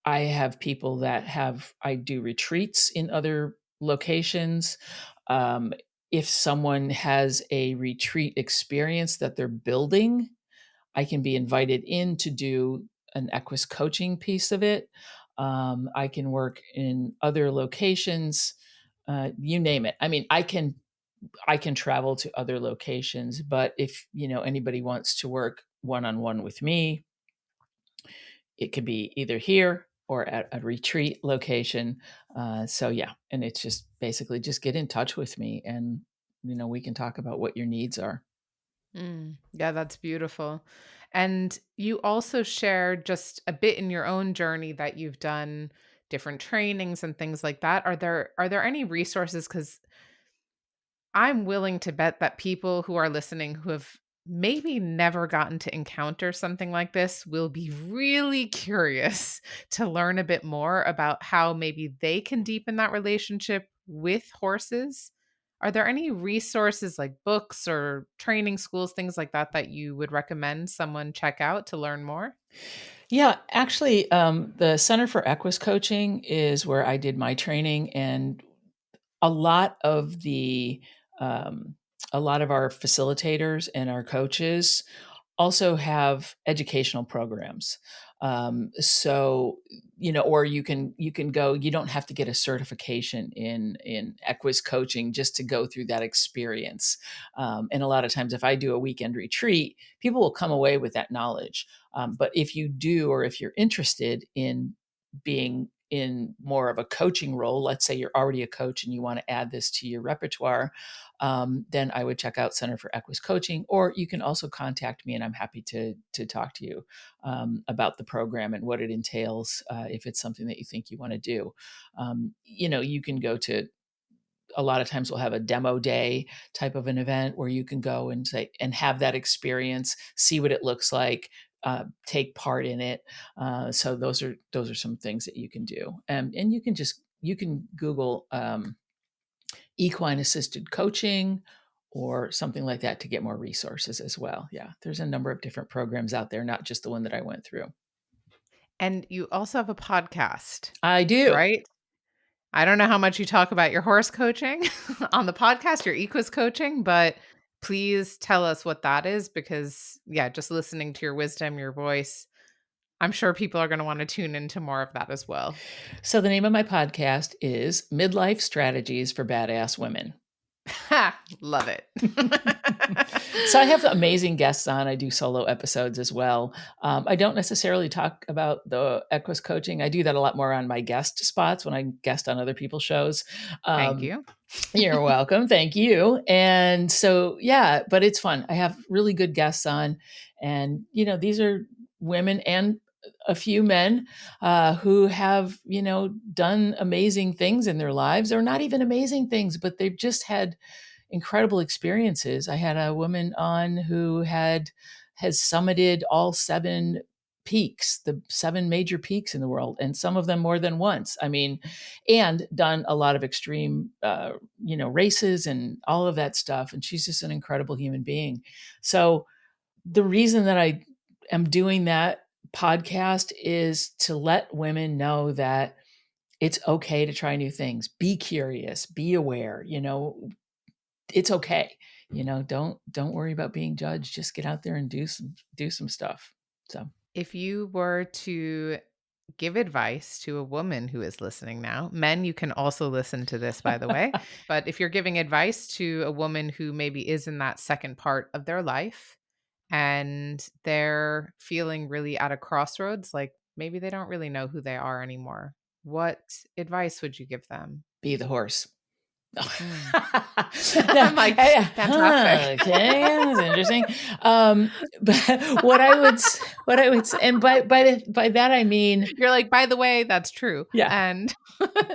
I have people I do retreats in other locations. Um, if someone has a retreat experience that they're building, I can be invited in to do an Equus coaching piece of it. I can work in other locations, you name it. I mean, I can travel to other locations, but if anybody wants to work one on one with me, it could be either here or at a retreat location. So yeah, and it's just basically just get in touch with me, and we can talk about what your needs are. Yeah, that's beautiful. And you also shared just a bit in your own journey that you've done different trainings and things like that. Are there any resources, cuz I'm willing to bet that people who are listening who have maybe never gotten to encounter something like this will be really curious to learn a bit more about how maybe they can deepen that relationship with horses. Are there any resources like books or training schools, things like that, that you would recommend someone check out to learn more? Yeah, actually, the Center for Equus Coaching is where I did my training, and a lot of the um, a lot of our facilitators and our coaches also have educational programs. So, or you can go, you don't have to get a certification in Equus coaching just to go through that experience. And a lot of times, if I do a weekend retreat, people will come away with that knowledge. But if you do, or if you're interested in being in more of a coaching role, let's say you're already a coach and you want to add this to your repertoire, then I would check out Center for Equus Coaching, or you can also contact me, and I'm happy to talk to you about the program and what it entails if it's something that you think you want to do. You can go to, a lot of times we'll have a demo day type of an event where you can go and say and have that experience, see what it looks like, take part in it. So those are some things that you can do, and you can Google equine-assisted coaching or something like that to get more resources as well. Yeah, there's a number of different programs out there, not just the one that I went through. And you also have a podcast, I do. right? I don't know how much you talk about your horse coaching on the podcast, your Equus coaching, but please tell us what that is because, yeah, just listening to your wisdom, your voice, I'm sure people are going to want to tune into more of that as well. So the name of my podcast is Midlife Strategies for Badass Women. Ha! Love it. So I have amazing guests on. I do solo episodes as well. I don't necessarily talk about the Equus coaching. I do that a lot more on my guest spots when I guest on other people's shows. Thank Um, you. You're welcome. Thank you. And so, yeah, but it's fun. I have really good guests on, and these are women and a few men who have done amazing things in their lives, or not even amazing things, but they've just had incredible experiences. I had a woman on who has summited all seven peaks, the seven major peaks in the world, and some of them more than once. I mean, and done a lot of extreme, races and all of that stuff. And she's just an incredible human being. So the reason that I am doing that podcast is to let women know that it's okay to try new things. Be curious, be aware, it's okay. Don't worry about being judged. Just get out there and do some stuff. So If you were to give advice to a woman who is listening now, men, you can also listen to this, by the way. But if you're giving advice to a woman who maybe is in that second part of their life and they're feeling really at a crossroads, like maybe they don't really know who they are anymore, what advice would you give them? be the horse. Mm. No, I'm like, fantastic. okay, that's interesting. But what I would and by that I mean, You're like, by the way, that's true. yeah, And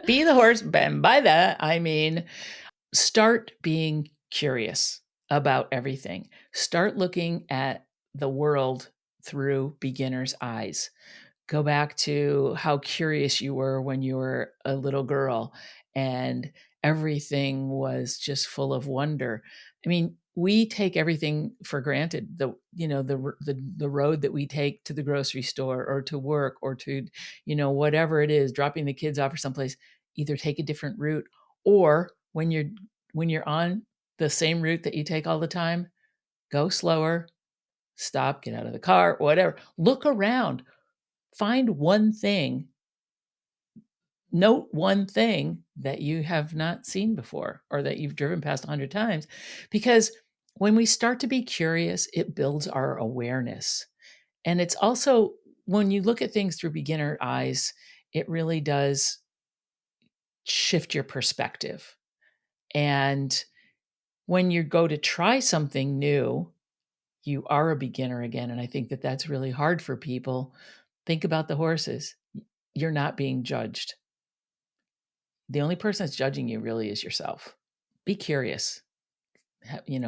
be the horse. And by that I mean, start being curious about everything. Start looking at the world through beginner's eyes. Go back to how curious you were when you were a little girl and everything was just full of wonder. I mean, we take everything for granted. The road that we take to the grocery store or to work or to, whatever it is, dropping the kids off or someplace, either take a different route, or when you're on the same route that you take all the time, go slower, stop, get out of the car, whatever. Look around. Find one thing, note one thing that you have not seen before or that you've driven past 100 times. Because when we start to be curious, it builds our awareness. And it's also, when you look at things through beginner eyes, it really does shift your perspective. And when you go to try something new, you are a beginner again. And I think that that's really hard for people. Think about the horses. You're not being judged. The only person that's judging you really is yourself. Be curious.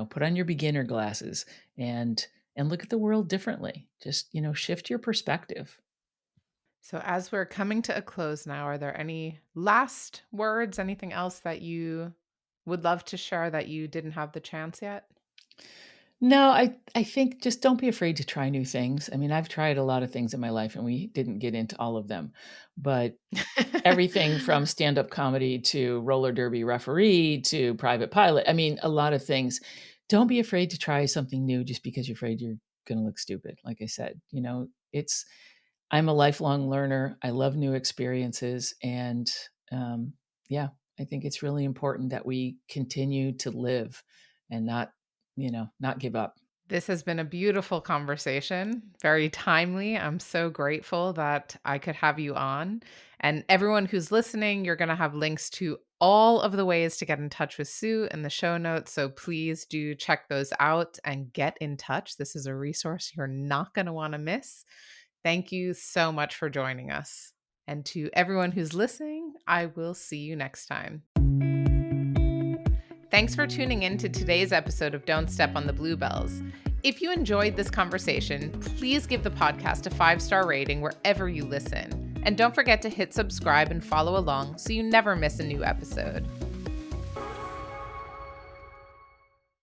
Put on your beginner glasses and look at the world differently. Just, shift your perspective. so, as we're coming to a close now, are there any last words, anything else that you would love to share that you didn't have the chance yet? No, I think just don't be afraid to try new things. I mean, I've tried a lot of things in my life and we didn't get into all of them. But everything from stand-up comedy to roller derby referee to private pilot. I mean, a lot of things. Don't be afraid to try something new just because you're afraid you're going to look stupid. Like I said, it's I'm a lifelong learner. I love new experiences, and yeah, I think it's really important that we continue to live and not give up. This has been a beautiful conversation, very timely. I'm so grateful that I could have you on. And everyone who's listening, you're going to have links to all of the ways to get in touch with Sue in the show notes. So please do check those out and get in touch. This is a resource you're not going to want to miss. Thank you so much for joining us. And to everyone who's listening, I will see you next time. Thanks for tuning in to today's episode of Don't Step on the Bluebells. If you enjoyed this conversation, please give the podcast a 5-star rating wherever you listen. And don't forget to hit subscribe and follow along so you never miss a new episode.